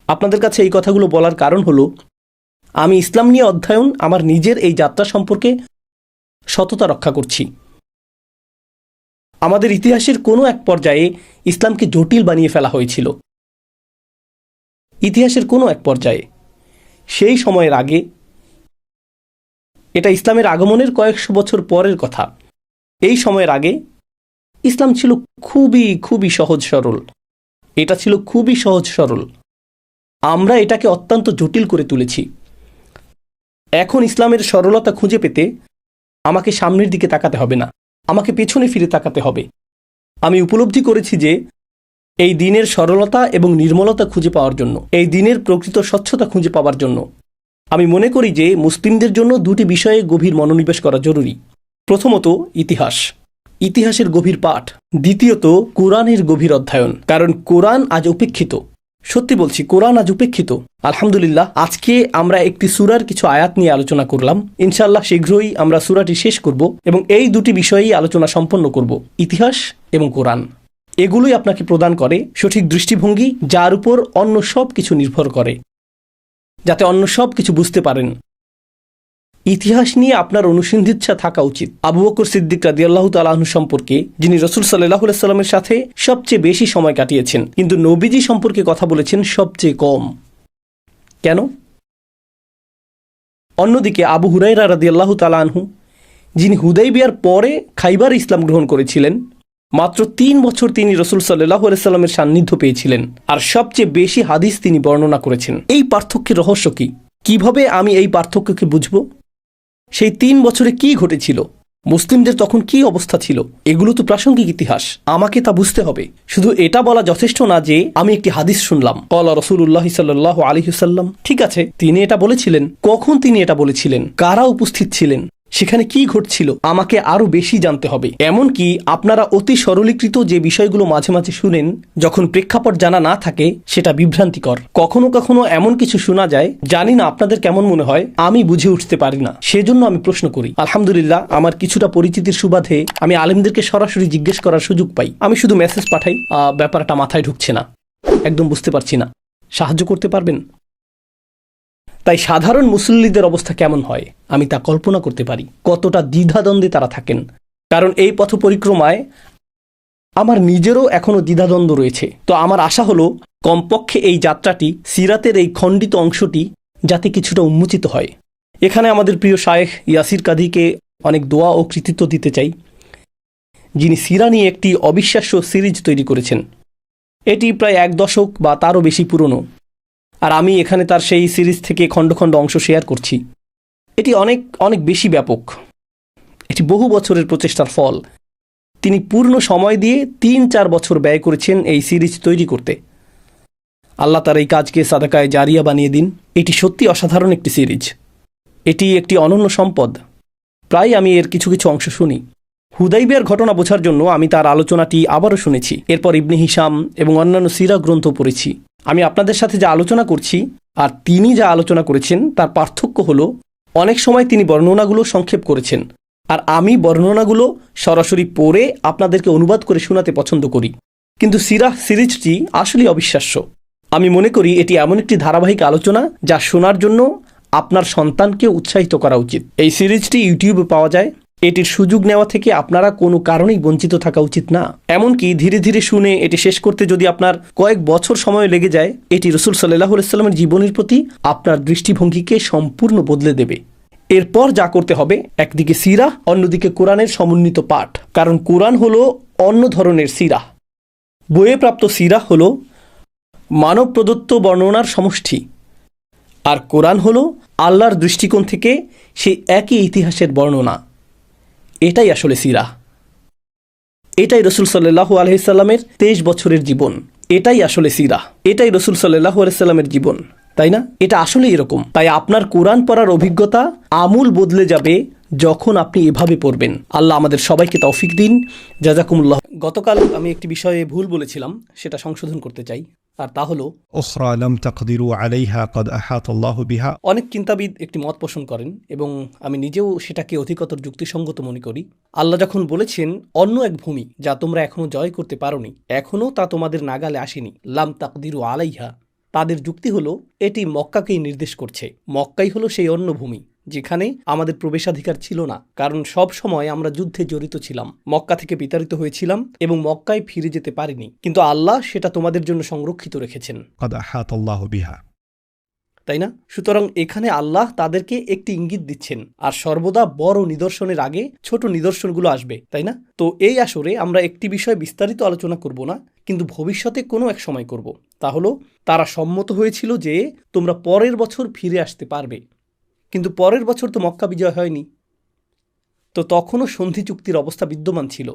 আপনাদের কাছে এই কথাগুলো বলার কারণ হলো আমি ইসলাম নিয়ে অধ্যয়ন আমার নিজের এই যাত্রা সম্পর্কে সততা রক্ষা করছি। আমাদের ইতিহাসের কোনো এক পর্যায়ে ইসলামকে জটিল বানিয়ে ফেলা হয়েছিল। ইতিহাসের কোনো এক পর্যায়ে, সেই সময়ের আগে, এটা ইসলামের আগমনের কয়েকশো বছর পরের কথা, এই সময়ের আগে ইসলাম ছিল খুবই খুবই সহজ সরল। এটা ছিল খুবই সহজ সরল। আমরা এটাকে অত্যন্ত জটিল করে তুলেছি। এখন ইসলামের সরলতা খুঁজে পেতে আমাকে সামনের দিকে তাকাতে হবে না, আমাকে পেছনে ফিরে তাকাতে হবে। আমি উপলব্ধি করেছি যে এই দিনের সরলতা এবং নির্মলতা খুঁজে পাওয়ার জন্য, এই দিনের প্রকৃত স্বচ্ছতা খুঁজে পাওয়ার জন্য আমি মনে করি যে মুসলিমদের জন্য দুটি বিষয়ে গভীর মনোনিবেশ করা জরুরি। প্রথমত ইতিহাস, ইতিহাসের গভীর পাঠ। দ্বিতীয়ত কোরআনের গভীর অধ্যয়ন, কারণ কোরআন আজ উপেক্ষিত। সত্যি বলছি, কোরআন আজ উপেক্ষিত। আলহামদুলিল্লাহ, আজকে আমরা একটি সূরার কিছু আয়াত নিয়ে আলোচনা করলাম। ইনশাআল্লাহ শীঘ্রই আমরা সূরাটি শেষ করব এবং এই দুটি বিষয়েই আলোচনা সম্পন্ন করব, ইতিহাস এবং কোরআন। এগুলোই আপনাকে প্রদান করে সঠিক দৃষ্টিভঙ্গি, যার উপর অন্য সব কিছু নির্ভর করে, যাতে অন্য সব কিছু বুঝতে পারেন। ইতিহাস নিয়ে আপনার অনুসন্ধিৎসা থাকা উচিত। আবু বকর সিদ্দিক রাদিয়াল্লাহু তাআলা আনহু সম্পর্কে, যিনি রাসূল সাল্লাল্লাহু আলাইহি সাল্লামের সাথে সবচেয়ে বেশি সময় কাটিয়েছেন, কিন্তু নবীজি সম্পর্কে কথা বলেছেন সবচেয়ে কম। কেন? অন্যদিকে আবু হুরায়রা রাদিয়াল্লাহু তাআলা আনহু, যিনি হুদাইবিয়ার পরে খাইবার ইসলাম গ্রহণ করেছিলেন, মাত্র 3 বছর তিনি রাসূল সাল্লাল্লাহু আলাইহি সাল্লামের সান্নিধ্য পেয়েছিলেন, আর সবচেয়ে বেশি হাদিস তিনি বর্ণনা করেছেন। এই পার্থক্যের রহস্য কি? কিভাবে আমি এই পার্থক্যকে বুঝব? সেই 3 বছরে কি ঘটেছিল? মুসলিমদের তখন কি অবস্থা ছিল? এগুলো তো প্রাসঙ্গিক ইতিহাস, আমাকে তা বুঝতে হবে। শুধু এটা বলা যথেষ্ট না যে আমি একটি হাদিস শুনলাম, ক্বালা রাসূলুল্লাহ সাল্লাল্লাহু আলাইহি ওয়াসাল্লাম। ঠিক আছে, তিনি এটা বলেছিলেন, কখন তিনি এটা বলেছিলেন, কারা উপস্থিত ছিলেন, সেখানে কি ঘটছিল, আমাকে আরো বেশি জানতে হবে। এমনকি আপনারা অতি সরলীকৃত যে বিষয়গুলো মাঝে মাঝে শুনেন, যখন প্রেক্ষাপট জানা না থাকে, সেটা বিভ্রান্তিকর। কখনো কখনো এমন কিছু শোনা যায়, জানি না আপনাদের কেমন মনে হয়, আমি বুঝে উঠতে পারি না, সেজন্য আমি প্রশ্ন করি। আলহামদুলিল্লাহ, আমার কিছুটা পরিচিতির সুবাদে আমি আলেমদেরকে সরাসরি জিজ্ঞেস করার সুযোগ পাই। আমি শুধু মেসেজ পাঠাই, ব্যাপারটা মাথায় ঢুকছে না, একদম বুঝতে পারছি না, সাহায্য করতে পারবেন? তাই সাধারণ মুসল্লিদের অবস্থা কেমন হয় আমি তা কল্পনা করতে পারি, কতটা দ্বিধাদ্বন্দ্বে তারা থাকেন। কারণ এই পথ পরিক্রমায় আমার নিজেরও এখনও দ্বিধাদ্বন্দ্ব রয়েছে। তো আমার আশা হলো কমপক্ষে এই যাত্রাটি, সিরাতের এই খণ্ডিত অংশটি যাতে কিছুটা উন্মোচিত হয়। এখানে আমাদের প্রিয় শায়েখ ইয়াসির কাদিকে অনেক দোয়া ও কৃতিত্ব দিতে চাই, যিনি সিরা নিয়ে একটি অবিশ্বাস্য সিরিজ তৈরি করেছেন। এটি প্রায় 1 দশক বা তারও বেশি পুরনো, আর আমি এখানে তার সেই সিরিজ থেকে খণ্ড খণ্ড অংশ শেয়ার করছি। এটি অনেক অনেক বেশি ব্যাপক, এটি বহু বছরের প্রচেষ্টার ফল। তিনি পূর্ণ সময় দিয়ে 3-4 বছর ব্যয় করেছেন এই সিরিজ তৈরি করতে। আল্লাহ তার এই কাজকে সাদাকায়ে জারিয়া বানিয়ে দিন। এটি সত্যি অসাধারণ একটি সিরিজ, এটি একটি অনন্য সম্পদ। প্রায় আমি এর কিছু কিছু অংশ শুনি। হুদাইবিয়ার ঘটনা বোঝার জন্য আমি তার আলোচনাটি আবারও শুনেছি, এরপর ইবনে হিশাম এবং অন্যান্য সিরা গ্রন্থ পড়েছি। আমি আপনাদের সাথে যা আলোচনা করছি আর তিনি যা আলোচনা করেছেন তার পার্থক্য হলো, অনেক সময় তিনি বর্ণনাগুলো সংক্ষেপ করেছেন, আর আমি বর্ণনাগুলো সরাসরি পড়ে আপনাদেরকে অনুবাদ করে শোনাতে পছন্দ করি। কিন্তু সিরাহ সিরিজটি আসলেই অবিশ্বাস্য। আমি মনে করি এটি এমন একটি ধারাবাহিক আলোচনা যা শোনার জন্য আপনার সন্তানকে উৎসাহিত করা উচিত। এই সিরিজটি ইউটিউবে পাওয়া যায়। এটির সুযোগ নেওয়া থেকে আপনারা কোনো কারণেই বঞ্চিত থাকা উচিত না। এমনকি ধীরে ধীরে শুনে এটি শেষ করতে যদি আপনার কয়েক বছর সময় লেগে যায়, এটি রাসূল সাল্লাল্লাহু আলাইহি ওয়াসাল্লামের জীবনের প্রতি আপনার দৃষ্টিভঙ্গিকে সম্পূর্ণ বদলে দেবে। এরপর যা করতে হবে, একদিকে সিরাহ, অন্যদিকে কোরআনের সমন্বিত পাঠ। কারণ কোরআন হলো অন্য ধরনের সিরাহ। বইয়ে প্রাপ্ত সিরাহ হলো মানব প্রদত্ত বর্ণনার সমষ্টি, আর কোরআন হলো আল্লাহর দৃষ্টিকোণ থেকে সেই একই ইতিহাসের বর্ণনা। এটাই আসলে সিরাহ। এটাই রাসূল সাল্লাল্লাহু আলাইহি সাল্লামের 23 বছরের জীবন। এটাই আসলে সিরাহ। এটাই রাসূল সাল্লাল্লাহু আলাইহি সাল্লামের জীবন, তাই না? এটা আসলে এরকম। তাই আপনার কোরআন পড়ার অভিজ্ঞতা আমূল বদলে যাবে যখন আপনি এভাবে পড়বেন। আল্লাহ আমাদের সবাইকে তৌফিক দিন। জাযাকুমুল্লাহ। গতকাল আমি একটি বিষয়ে ভুল বলেছিলাম, সেটা সংশোধন করতে চাই, আর তা হলো উখরা লাম তাকদিরু আলাইহা ক্বাদ আহাতা আল্লাহু বিহা। অনেক চিন্তাবিদ একটি মত পোষণ করেন এবং আমি নিজেও সেটাকে অধিকতর যুক্তিসঙ্গত মনে করি। আল্লাহ যখন বলেছেন অন্য এক ভূমি যা তোমরা এখনো জয় করতে পারোনি, এখনো তা তোমাদের নাগালে আসেনি, লাম তাকদিরু আলাইহা, তাদের যুক্তি হলো এটি মক্কাকেই নির্দেশ করছে। মক্কাই হলো সেই অন্যভূমি যেখানে আমাদের প্রবেশাধিকার ছিল না, কারণ সব সময় আমরা যুদ্ধে জড়িত ছিলাম, মক্কা থেকে বিতাড়িত হয়েছিলাম এবং মক্কায় ফিরে যেতে পারিনি, কিন্তু আল্লাহ সেটা তোমাদের জন্য সংরক্ষিত রেখেছেন। قد أحاط الله بها তাই না? সুতরাং এখানে আল্লাহ তাদেরকে একটি ইঙ্গিত দিচ্ছেন, আর সর্বদা বড় নিদর্শনের আগে ছোট নিদর্শনগুলো আসবে, তাই না? তো এই আসরে আমরা একটি বিষয় বিস্তারিত আলোচনা করব না, কিন্তু ভবিষ্যতে কোনো এক সময় করব। তা হলো তারা সম্মত হয়েছিল যে তোমরা পরের বছর ফিরে আসতে পারবে, কিন্তু পরের বছর তো মক্কা বিজয় হয়নি। তো তখনও সন্ধি চুক্তির অবস্থা বিদ্যমান ছিল,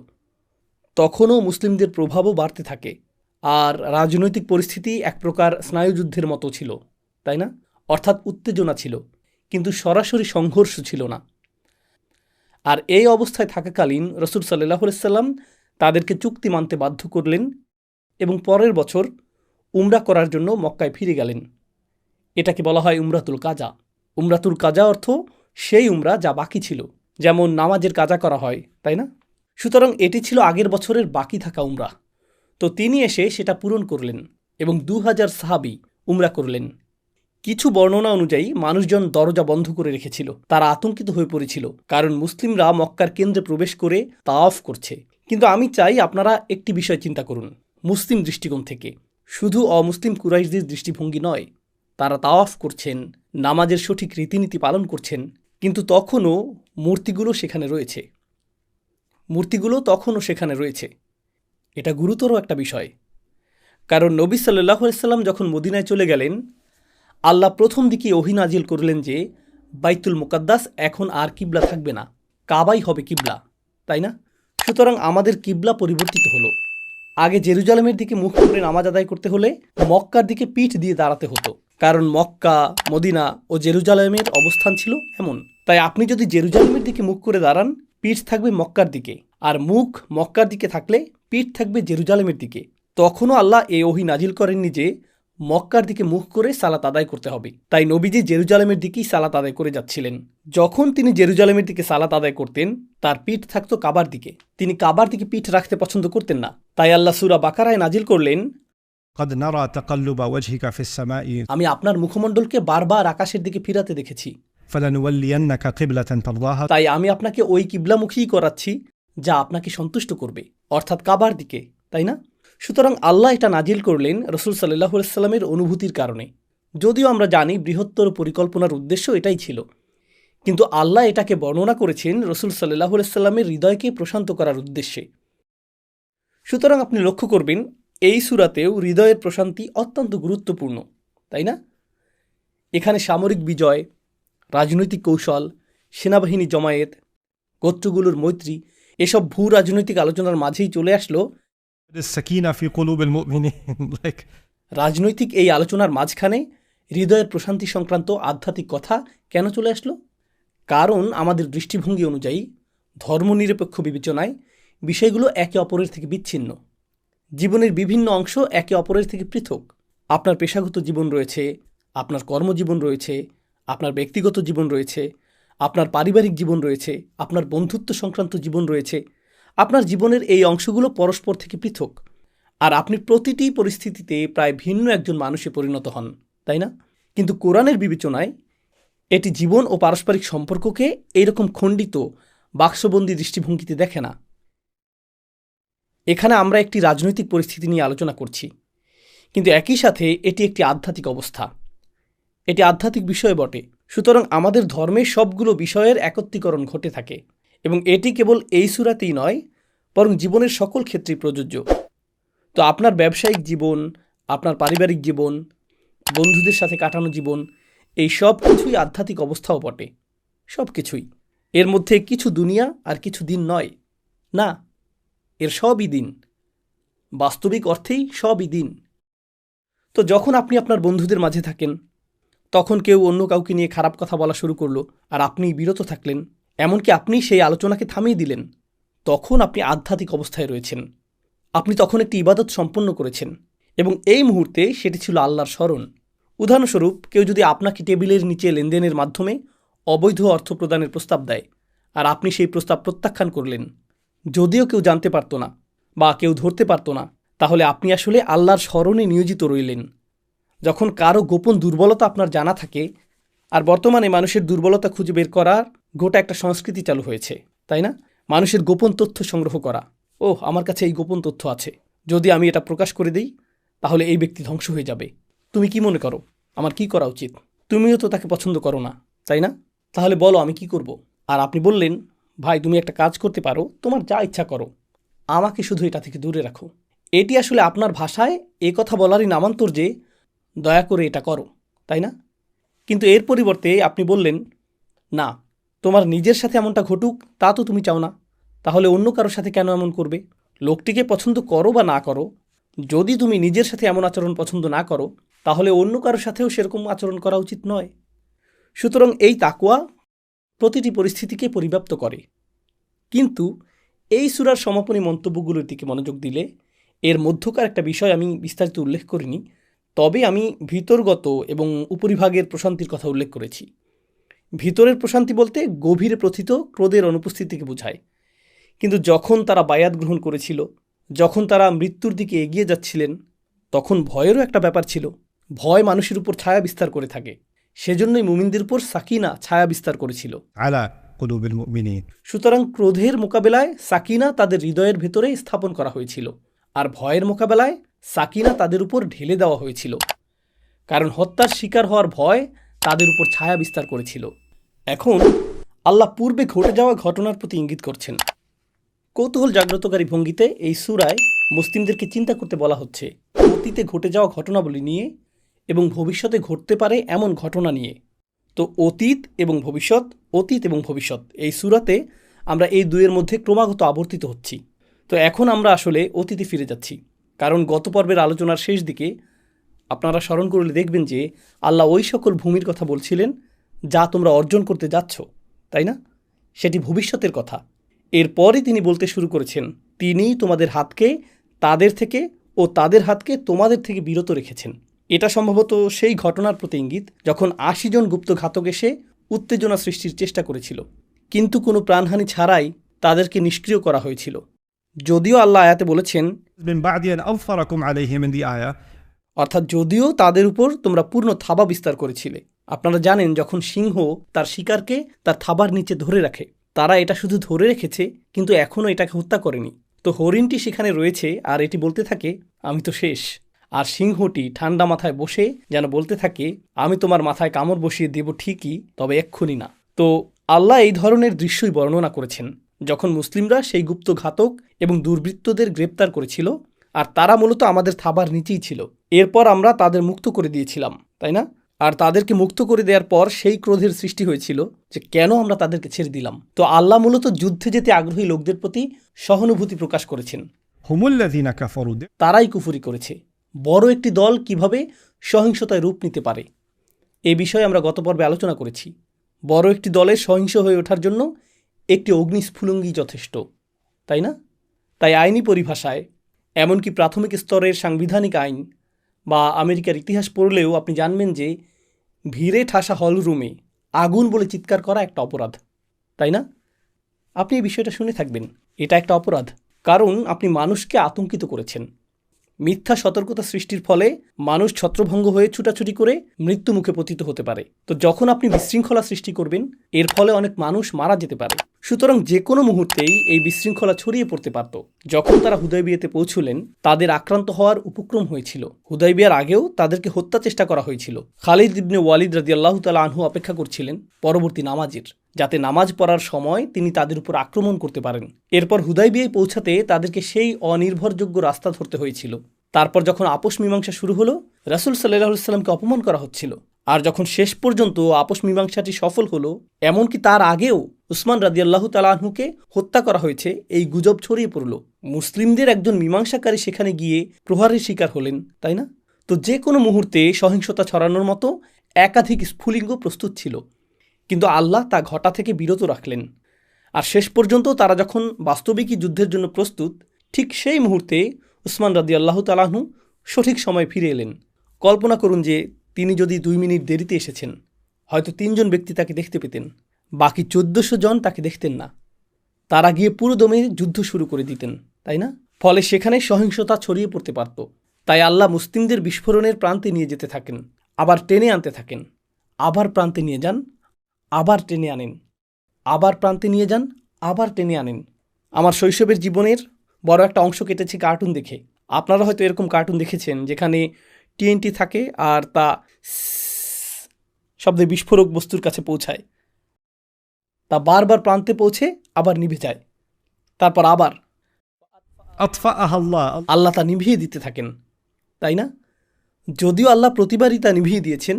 তখনও মুসলিমদের প্রভাবও বাড়তে থাকে, আর রাজনৈতিক পরিস্থিতি এক প্রকার স্নায়ুযুদ্ধের মতো ছিল, তাই না? অর্থাৎ উত্তেজনা ছিল, কিন্তু সরাসরি সংঘর্ষ ছিল না। আর এই অবস্থায় থাকাকালীন রসুল সাল্লাল্লাহু আলাইহি সাল্লাম তাদেরকে চুক্তি মানতে বাধ্য করলেন এবং পরের বছর উমরা করার জন্য মক্কায় ফিরে গেলেন। এটাকে বলা হয় উমরাতুল কাজা। উমরাতুল কাজা অর্থ সেই উমরা যা বাকি ছিল, যেমন নামাজের কাজা করা হয়, তাই না? সুতরাং এটি ছিল আগের বছরের বাকি থাকা উমরা। তো তিনি এসে সেটা পূরণ করলেন এবং 2000 সাহাবী উমরা করলেন। কিছু বর্ণনা অনুযায়ী মানুষজন দরজা বন্ধ করে রেখেছিল, তারা আতঙ্কিত হয়ে পড়েছিল, কারণ মুসলিমরা মক্কার কেন্দ্রে প্রবেশ করে তাওয়াফ করছে। কিন্তু আমি চাই আপনারা একটি বিষয় চিন্তা করুন মুসলিম দৃষ্টিকোণ থেকে, শুধু অমুসলিম কুরাইশদের দৃষ্টিভঙ্গি নয়। তারা তাওয়াফ করছেন, নামাজের সঠিক রীতিনীতি পালন করছেন, কিন্তু তখনও মূর্তিগুলো সেখানে রয়েছে। এটা গুরুতর একটা বিষয়, কারণ নবী সাল্লাল্লাহু আলাইহি সাল্লাম যখন মদিনায় চলে গেলেন, আল্লাহ প্রথম দিকে ওহী নাজিল করলেন যে বাইতুল মুকাদ্দাস এখন আর কিবলা থাকবে না, কাবাই হবে কিবলা, তাই না? সুতরাং আমাদের কিবলা পরিবর্তিত হলো। আগে জেরুজালেমের দিকে মুখ করে নামাজ আদায় করতে হলে মক্কার দিকে পিঠ দিয়ে দাঁড়াতে হতো, কারণ মক্কা, মদিনা ও জেরুজালেমের অবস্থান ছিল এমন। তাই আপনি যদি জেরুজালেমের দিকে মুখ করে দাঁড়ান, পিঠ থাকবে মক্কার দিকে, আর মুখ মক্কার দিকে থাকলে পিঠ থাকবে জেরুজালেমের দিকে। তখনও আল্লাহ এই ওহী নাজিল করেননি যে মক্কার দিকে মুখ করে সালাত আদায় করতে হবে। তাই নবীজি জেরুজালেমের দিকেই সালাত আদায় করে যাচ্ছিলেন। যখন তিনি জেরুজালেমের দিকে সালাত আদায় করতেন, তার পিঠ থাকতো কাবার দিকে। তিনি কাবার দিকে পিঠ রাখতে পছন্দ করতেন না। তাই আল্লাহ সূরা বাকারায় নাজিল করলেন, قد نرى تقلب وجهك في السماء আমি আপনার মুখমণ্ডলকে বারবার আকাশের দিকে ফিরাতে দেখেছি, فلنولينك قبلة ترضاها তাই আমি আপনাকে ওই কিবলামুখী করাচ্ছি যা আপনাকে সন্তুষ্ট করবে, অর্থাৎ কাবার দিকে, তাই না? সুতরাং আল্লাহ এটা নাজিল করলেন রাসূল সাল্লাল্লাহু আলাইহি সাল্লামের অনুভূতির কারণে। যদিও আমরা জানি বৃহত্তর পরিকল্পনার উদ্দেশ্য এটাই ছিল, কিন্তু আল্লাহ এটাকে বর্ণনা করেছেন রাসূল সাল্লাল্লাহু আলাইহি সাল্লামের হৃদয়কে প্রশান্ত করার উদ্দেশ্যে। সুতরাং আপনি লক্ষ্য করবেন এই সূরাতেও হৃদয়ের প্রশান্তি অত্যন্ত গুরুত্বপূর্ণ, তাই না? এখানে সামরিক বিজয়, রাজনৈতিক কৌশল, সেনাবাহিনী জমায়েত, গোত্রগুলোর মৈত্রী, এসব ভূ রাজনৈতিক আলোচনার মাঝেই চলে আসলো السكينة في قلوب المؤمنين like রাজনৈতিক এই আলোচনার মাঝখানে হৃদয়ের প্রশান্তি সংক্রান্ত আধ্যাত্মিক কথা কেন চলে আসলো? কারণ আমাদের দৃষ্টিভঙ্গি অনুযায়ী, ধর্মনিরপেক্ষ বিবেচনায় বিষয়গুলো একে অপরের থেকে বিচ্ছিন্ন। জীবনের বিভিন্ন অংশ একে অপরের থেকে পৃথক। আপনার পেশাগত জীবন রয়েছে, আপনার কর্মজীবন রয়েছে, আপনার ব্যক্তিগত জীবন রয়েছে, আপনার পারিবারিক জীবন রয়েছে, আপনার বন্ধুত্ব সংক্রান্ত জীবন রয়েছে। আপনার জীবনের এই অংশগুলো পরস্পর থেকে পৃথক, আর আপনি প্রতিটি পরিস্থিতিতে প্রায় ভিন্ন একজন মানুষে পরিণত হন, তাই না? কিন্তু কোরআনের বিবেচনায় এটি জীবন ও পারস্পরিক সম্পর্ককে এইরকম খণ্ডিত, বাক্সবন্দি দৃষ্টিভঙ্গিতে দেখে না। এখানে আমরা একটি রাজনৈতিক পরিস্থিতি নিয়ে আলোচনা করছি, কিন্তু একই সাথে এটি একটি আধ্যাত্মিক অবস্থা, এটি আধ্যাত্মিক বিষয় বটে। সুতরাং আমাদের ধর্মের সবগুলো বিষয়ের একত্রীকরণ ঘটে থাকে, এবং এটি কেবল এই সূরাতেই নয়, বরং জীবনের সকল ক্ষেত্রেই প্রযোজ্য। তো আপনার ব্যবসায়িক জীবন, আপনার পারিবারিক জীবন, বন্ধুদের সাথে কাটানো জীবন, এই সব কিছুই আধ্যাত্মিক অবস্থাও বটে। সব কিছুই। এর মধ্যে কিছু দুনিয়া আর কিছু দিন নয়, না, এর সবই দিন। বাস্তবিক অর্থেই সবই দিন। তো যখন আপনি আপনার বন্ধুদের মাঝে থাকেন, তখন কেউ অন্য কাউকে নিয়ে খারাপ কথা বলা শুরু করলো, আর আপনি বিরত থাকলেন, এমনকি আপনি সেই আলোচনাকে থামিয়ে দিলেন, তখন আপনি আধ্যাত্মিক অবস্থায় রয়েছেন। আপনি তখন একটি ইবাদত সম্পন্ন করেছেন, এবং এই মুহূর্তে সেটি ছিল আল্লাহর স্মরণ। উদাহরণস্বরূপ, কেউ যদি আপনাকে টেবিলের নিচে লেনদেনের মাধ্যমে অবৈধ অর্থ প্রদানের প্রস্তাব দেয়, আর আপনি সেই প্রস্তাব প্রত্যাখ্যান করলেন, যদিও কেউ জানতে পারত না বা কেউ ধরতে পারত না, তাহলে আপনি আসলে আল্লাহর স্মরণে নিয়োজিত রইলেন। যখন কারো গোপন দুর্বলতা আপনার জানা থাকে, আর বর্তমানে মানুষের দুর্বলতা খুঁজে বের করার গোটা একটা সংস্কৃতি চালু হয়েছে, তাই না? মানুষের গোপন তথ্য সংগ্রহ করা। আমার কাছে এই গোপন তথ্য আছে, যদি আমি এটা প্রকাশ করে দিই তাহলে এই ব্যক্তি ধ্বংস হয়ে যাবে। তুমি কি মনে করো আমার কি করা উচিত? তুমিও তো তাকে পছন্দ করো না, তাই না? তাহলে বলো আমি কি করব? আর আপনি বললেন, ভাই তুমি একটা কাজ করতে পারো, তোমার যা ইচ্ছা করো, আমাকে শুধু এটা থেকে দূরে রাখো। এটি আসলে আপনার ভাষায় এ কথা বলারই নামান্তর যে দয়া করে এটা করো, তাই না? কিন্তু এর পরিবর্তে আপনি বললেন, না, তোমার নিজের সাথে এমনটা ঘটুক তা তো তুমি চাও না, তাহলে অন্য কারোর সাথে কেন এমন করবে? লোকটিকে পছন্দ করো বা না করো, যদি তুমি নিজের সাথে এমন আচরণ পছন্দ না করো, তাহলে অন্য কারোর সাথেও সেরকম আচরণ করা উচিত নয়। সুতরাং এই তাকওয়া প্রতিটি পরিস্থিতিকে পরিব্যাপ্ত করে। কিন্তু এই সূরার সমাপনী মন্তব্যগুলোর দিকে মনোযোগ দিলে এর মধ্যকার একটা বিষয় আমি বিস্তারিত উল্লেখ করিনি, তবে আমি ভিতরগত এবং উপরিভাগের প্রশান্তির কথা উল্লেখ করেছি। ভিতরের প্রশান্তি বলতে গভীরে প্রথিত ক্রোধের অনুপস্থিতিকে বোঝায়। কিন্তু যখন তারা বায়াত গ্রহণ করেছিল, যখন তারা মৃত্যুর দিকে এগিয়ে যাচ্ছিলেন, তখন ভয়েরও একটা ব্যাপার ছিল। ভয় মানুষের উপর ছায়া বিস্তার করে থাকে, সেজন্যই মুমিনদের উপর সাকিনা ছায়া বিস্তার করেছিল। على قلوب المؤمنين. সুতরাং ক্রোধের মোকাবেলায় সাকিনা তাদের হৃদয়ের ভেতরে স্থাপন করা হয়েছিল, আর ভয়ের মোকাবেলায় সাকিনা তাদের উপর ঢেলে দেওয়া হয়েছিল, কারণ হত্যার শিকার হওয়ার ভয় তাদের উপর ছায়া বিস্তার করেছিল। এখন আল্লাহ পূর্বে ঘটে যাওয়া ঘটনার প্রতি ইঙ্গিত করছেন। কৌতূহল জাগ্রতকারী ভঙ্গিতে এই সূরায় মুসলিমদেরকে চিন্তা করতে বলা হচ্ছে অতীতে ঘটে যাওয়া ঘটনাবলী নিয়ে এবং ভবিষ্যতে ঘটতে পারে এমন ঘটনা নিয়ে। তো অতীত এবং ভবিষ্যৎ এই সূরাতে আমরা এই দুয়ের মধ্যে ক্রমাগত আবর্তিত হচ্ছি। তো এখন আমরা আসলে অতীতে ফিরে যাচ্ছি, কারণ গত পর্বের আলোচনার শেষ দিকে আপনারা স্মরণ করলে দেখবেন যে আল্লাহ ওই সকল ভূমির কথা বলছিলেন যা তোমরা অর্জন করতে যাচ্ছ, তাই না? সেটি ভবিষ্যতের কথা। এরপরই তিনি বলতে শুরু করেছেন, তিনি তোমাদের হাতকে তাদের থেকে ও তাদের হাতকে তোমাদের থেকে বিরত রেখেছেন। এটা সম্ভবত সেই ঘটনার প্রতি ইঙ্গিত যখন 80 জন গুপ্ত ঘাতক এসে উত্তেজনা সৃষ্টির চেষ্টা করেছিল, কিন্তু কোনো প্রাণহানি ছাড়াই তাদেরকে নিষ্ক্রিয় করা হয়েছিল। যদিও আল্লাহ আয়াতে বলেছেন, من بعد أن أظفركم عليهم من the آية. অর্থাৎ যদিও তাদের উপর তোমরা পূর্ণ থাবা বিস্তার করেছিলে। আপনারা জানেন যখন সিংহ তার শিকারকে তার থাবার নিচে ধরে রাখে, তারা এটা শুধু ধরে রেখেছে, কিন্তু এখনও এটাকে হত্যা করেনি। তো হরিণটি সেখানে রয়েছে আর এটি বলতে থাকে, আমি তো শেষ। আর সিংহটি ঠান্ডা মাথায় বসে যেন বলতে থাকে, আমি তোমার মাথায় কামড় বসিয়ে দেব ঠিকই, তবে এক্ষুনি না। তো আল্লাহ এই ধরনের দৃশ্যই বর্ণনা করেছেন যখন মুসলিমরা সেই গুপ্ত ঘাতক এবং দুর্বৃত্তদের গ্রেপ্তার করেছিল, আর তারা মূলত আমাদের থাবার নিচেই ছিল। এরপর আমরা তাদের মুক্ত করে দিয়েছিলাম, তাই না? আর তাদেরকে মুক্ত করে দেওয়ার পর সেই ক্রোধের সৃষ্টি হয়েছিল যে কেন আমরা তাদেরকে ছেড়ে দিলাম। তো আল্লাহ মূলত যুদ্ধে যেতে আগ্রহী লোকদের প্রতি সহানুভূতি প্রকাশ করেছেন। هم الذين كفروا. তারাই কুফরি করেছে। বড় একটি দল কিভাবে সহিংসতায় রূপ নিতে পারে এ বিষয়ে আমরা গত পর্বে আলোচনা করেছি। বড় একটি দলের সহিংস হয়ে ওঠার জন্য একটি অগ্নিস্ফুলিঙ্গই যথেষ্ট, তাই না? তাই আইনি পরিভাষায়, এমনকি প্রাথমিক স্তরের সাংবিধানিক আইন বা আমেরিকার ইতিহাস পড়লেও আপনি জানবেন যে ভিড়ে ঠাসা হলরুমে আগুন বলে চিৎকার করা একটা অপরাধ, তাই না? আপনি এই বিষয়টা শুনে থাকবেন। এটা একটা অপরাধ, কারণ আপনি মানুষকে আতঙ্কিত করেছেন। মিথ্যা সতর্কতা সৃষ্টির ফলে মানুষ ছত্রভঙ্গ হয়ে ছুটাছুটি করে মৃত্যু মুখে পতিত হতে পারে। তো যখন আপনি বিশৃঙ্খলা সৃষ্টি করবেন, এর ফলে অনেক মানুষ মারা যেতে পারে। সুতরাং যে কোনো মুহূর্তেই এই বিশৃঙ্খলা ছড়িয়ে পড়তে পারত। যখন তারা হুদায়বিয়াতে পৌঁছলেন, তাদের আক্রান্ত হওয়ার উপক্রম হয়েছিল। হুদায়বিয়ার আগেও তাদেরকে হত্যা চেষ্টা করা হয়েছিল। খালিদ ইবনে ওয়ালিদ রাদিয়াল্লাহু তাআলা আনহু অপেক্ষা করছিলেন পরবর্তী নামাজের, যাতে নামাজ পড়ার সময় তিনি তাদের উপর আক্রমণ করতে পারেন। এরপর হুদায়বিয়ায় পৌঁছাতে তাদেরকে সেই অনির্ভরযোগ্য রাস্তা ধরতে হয়েছিল। তারপর যখন আপোষ মীমাংসা শুরু হলো, রাসূল সাল্লাল্লাহু আলাইহি সাল্লামকে অপমান করা হচ্ছিল। আর যখন শেষ পর্যন্ত আপোষ মীমাংসাটি সফল হলো, এমনকি তার আগেও উসমান রাদিয়াল্লাহু তাআলা আনহুকে হত্যা করা হয়েছে এই গুজব ছড়িয়ে পড়ল। মুসলিমদের একজন মীমাংসাকারী সেখানে গিয়ে প্রহারের শিকার হলেন, তাই না? তো যে কোনো মুহূর্তে সহিংসতা ছড়ানোর মতো একাধিক স্ফুলিঙ্গ প্রস্তুত ছিল, কিন্তু আল্লাহ তা ঘটা থেকে বিরত রাখলেন। আর শেষ পর্যন্ত তারা যখন বাস্তবিকই যুদ্ধের জন্য প্রস্তুত, ঠিক সেই মুহূর্তে উসমান রাদিয়াল্লাহু তাআলা আনহু সঠিক সময় ফিরে এলেন। কল্পনা করুন যে তিনি যদি 2 মিনিট দেরিতে এসেছেন, হয়তো 3 জন ব্যক্তি তাকে দেখতে পেতেন, বাকি 1400 জন তাকে দেখতেন না। তারা গিয়ে পুরো দমে যুদ্ধ শুরু করে দিতেন, তাই না? ফলে সেখানে সহিংসতা ছড়িয়ে পড়তে পারত। তাই আল্লাহ মুসলিমদের বিস্ফোরণের প্রান্তে নিয়ে যেতে থাকেন, আবার টেনে আনতে থাকেন। আবার প্রান্তে নিয়ে যান, আবার টেনে আনেন, আবার প্রান্তে নিয়ে যান, আবার টেনে আনেন। আমার শৈশবের জীবনের বড় একটা অংশ কেটেছে কার্টুন দেখে। আপনারা হয়তো এরকম কার্টুন দেখেছেন যেখানে টিএনটি থাকে আর তা শব্দে বিস্ফোরক বস্তুর কাছে পৌঁছায়, তা বারবার প্রান্তে পৌঁছে আবার নিভে যায়, তারপর আবার أطفأها الله. আল্লাহ তা নিভিয়ে দিতে থাকেন, তাই না? যদিও আল্লাহ প্রতিবারই তা নিভিয়ে দিয়েছেন,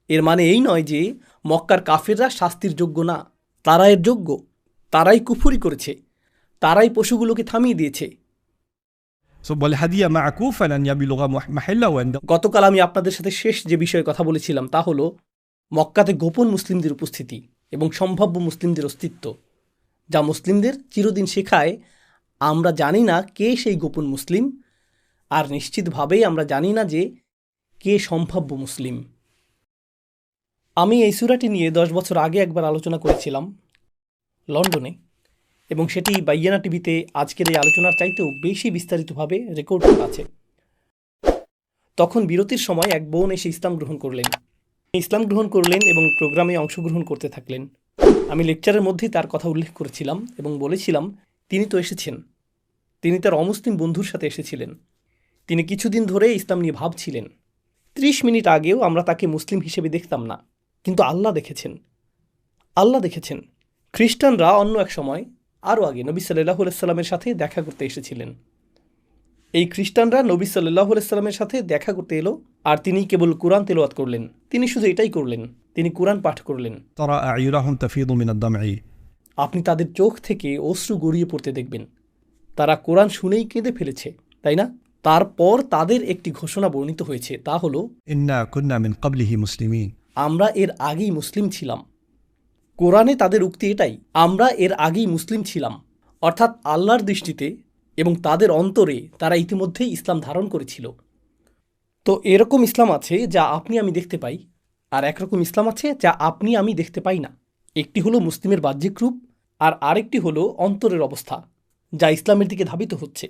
এর মানে এই নয় যে মক্কার কাফেররা শাস্তির যোগ্য না। তারা এর যোগ্য। তারাই কুফরি করেছে, তারাই পশুগুলোকে থামিয়ে দিয়েছে। والهدي معكوفا أن يبلغ محله عند. গতকাল আমি আপনাদের সাথে শেষ যে বিষয়ে কথা বলেছিলাম তা হলো মক্কাতে গোপন মুসলিমদের উপস্থিতি এবং সম্ভাব্য মুসলিমদের অস্তিত্ব, যা মুসলিমদের চিরদিন শেখায় আমরা জানি না কে সেই গোপন মুসলিম, আর নিশ্চিতভাবেই আমরা জানি না যে কে সম্ভাব্য মুসলিম। আমি এই সূরাটি নিয়ে 10 বছর আগে একবার আলোচনা করেছিলাম লন্ডনে, এবং সেটি বাইয়ানা টিভিতে আজকের এই আলোচনার চাইতেও বেশি বিস্তারিতভাবে রেকর্ড করা আছে। তখন বিরতির সময় এক বোন এসে ইসলাম গ্রহণ করলেন এবং প্রোগ্রামে অংশগ্রহণ করতে থাকলেন। আমি লেকচারের মধ্যেই তার কথা উল্লেখ করেছিলাম এবং বলেছিলাম তিনি তো এসেছেন, তিনি তার অমুসলিম বন্ধুর সাথে এসেছিলেন, তিনি কিছুদিন ধরে ইসলাম নিয়ে ভাবছিলেন। 30 মিনিট আগেও আমরা তাকে মুসলিম হিসেবে দেখতাম না, কিন্তু আল্লাহ দেখেছেন। খ্রিস্টানরা অন্য এক সময় আরও আগে নবী সাল্লাল্লাহু আলাইহি সাল্লামের সাথে দেখা করতে এসেছিলেন। এই খ্রিস্টানরা নবী সাল্লাল্লাহু আলাইহি সাল্লামের সাথে দেখা করতে এলো, আর তিনি কেবল কুরআন তেলাওয়াত করলেন। তিনি শুধু এটাই করলেন, তিনি কুরআন পাঠ করলেন। ترى أعينهم تفيض من الدمع. আপনি তাদের চোখ থেকে অশ্রু গড়িয়ে পড়তে দেখবেন। তারা কোরআন শুনেই কেঁদে ফেলেছে, তাই না? তারপর তাদের একটি ঘোষণা বর্ণিত হয়েছে, তা হলো إنا كنا من قبله مسلمين. আমরা এর আগেই মুসলিম ছিলাম। কোরআনে তাদের উক্তি এটাই, আমরা এর আগেই মুসলিম ছিলাম, অর্থাৎ আল্লাহর দৃষ্টিতে এবং তাদের অন্তরে তারা ইতিমধ্যেই ইসলাম ধারণ করেছিল। তো এরকম ইসলাম আছে যা আপনি আমি দেখতে পাই, আর একরকম ইসলাম আছে যা আপনি আমি দেখতে পাই না। একটি হলো মুসলিমের বাহ্যিক রূপ, আর আরেকটি হলো অন্তরের অবস্থা, যা ইসলামের দিকে ধাবিত হচ্ছে।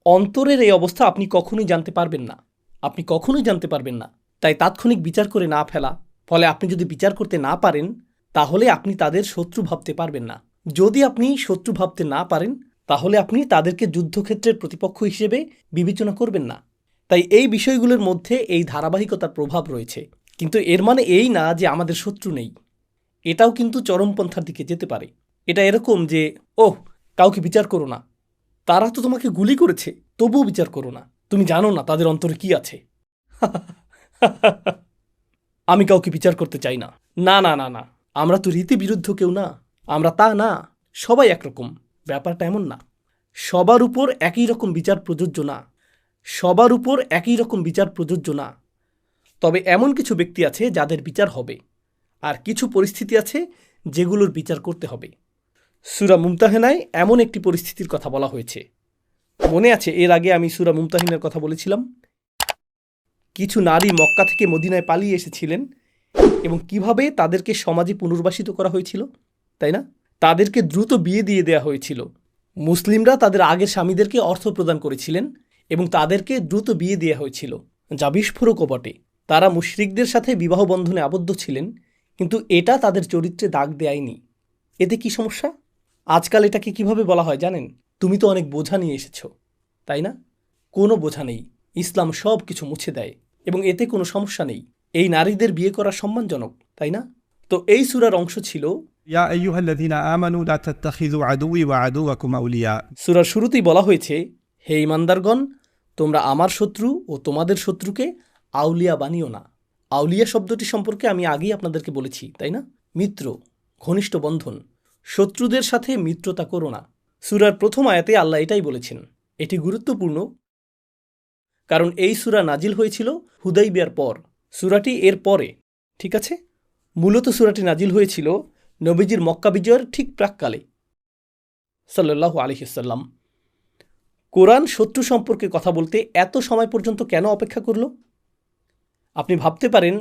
অন্তরের এই অবস্থা আপনি কখনোই জানতে পারবেন না। তাই তাৎক্ষণিক বিচার করে না ফেলা, ফলে আপনি যদি বিচার করতে না পারেন তাহলে আপনি তাদের শত্রু ভাবতে পারবেন না। যদি আপনি শত্রু ভাবতে না পারেন তাহলে আপনি তাদেরকে যুদ্ধক্ষেত্রের প্রতিপক্ষ হিসেবে বিবেচনা করবেন না। তাই এই বিষয়গুলোর মধ্যে এই ধারাবাহিকতার প্রভাব রয়েছে, কিন্তু এর মানে এই না যে আমাদের শত্রু নেই। এটাও কিন্তু চরমপন্থার দিকে যেতে পারে। এটা এরকম যে, ওহ, কাউকে বিচার করো না, তারা তো তোমাকে গুলি করেছে, তবুও বিচার করো না, তুমি জানো না তাদের অন্তরে কি আছে। আমি কাউকে বিচার করতে চাই না। না না না না, আমরা তো রীতি বিরুদ্ধ কেউ না, আমরা তা না, সবাই একরকম। ব্যাপারটা এমন না, সবার উপর একই রকম বিচার প্রযোজ্য না। তবে এমন কিছু ব্যক্তি আছে যাদের বিচার হবে, আর কিছু পরিস্থিতি আছে যেগুলোর বিচার করতে হবে। সূরা মুমতাহিনায় এমন একটি পরিস্থিতির কথা বলা হয়েছে। মনে আছে এর আগে আমি সূরা মুমতাহিনার কথা বলেছিলাম? কিছু নারী মক্কা থেকে মদিনায় পালিয়ে এসেছিলেন এবং কিভাবে তাদেরকে সমাজে পুনর্বাসিত করা হয়েছিল, তাই না? তাদেরকে দ্রুত বিয়ে দিয়ে দেওয়া হয়েছিল। মুসলিমরা তাদের আগের স্বামীদেরকে অর্থ প্রদান করেছিলেন এবং তাদেরকে দ্রুত বিয়ে দেওয়া হয়েছিল, যা বিস্ফোরকও বটে। তারা মুশরিকদের সাথে বিবাহ বন্ধনে আবদ্ধ ছিলেন, কিন্তু এটা তাদের চরিত্রে দাগ দেয়নি। এতে কি সমস্যা? আজকাল এটাকে কিভাবে বলা হয় জানেন? তুমি তো অনেক বোঝা নিয়ে এসেছ, তাই না? কোনো বোঝা নেই, ইসলাম সব কিছু মুছে দেয় এবং এতে কোনো সমস্যা নেই। এই নারীদের বিয়ে করা সম্মানজনক, তাই না? তো এই সূরার অংশ ছিল يا أيها الذين آمنوا لا تتخذوا عدوي وعدوكم أولياء. সূরার শুরুতেই বলা হয়েছে, হে ঈমানদারগণ, তোমরা আমার শত্রু ও তোমাদের শত্রুকে আউলিয়া বানিও না। আউলিয়া শব্দটি সম্পর্কে আমি আগেই আপনাদেরকে বলেছি, তাই না? মিত্র, ঘনিষ্ঠ বন্ধন। শত্রুদের সাথে মিত্রতা করো না। সূরার প্রথম আয়াতে আল্লাহ এটাই বলেছেন। এটি গুরুত্বপূর্ণ কারণ এই সূরা নাজিল হয়েছিল হুদাইবিয়ার পর। সূরাটি এর পরে, ঠিক আছে? মূলত সূরাটি নাজিল হয়েছিল নবীজির মক্কা বিজয়ের ঠিক প্রাক্কালে, সাল্লাল্লাহু আলাইহি ওয়াসাল্লাম। কোরআন শত্রু সম্পর্কে কথা বলতে এত সময় পর্যন্ত কেন অপেক্ষা করল? আপনি ভাবতে পারেন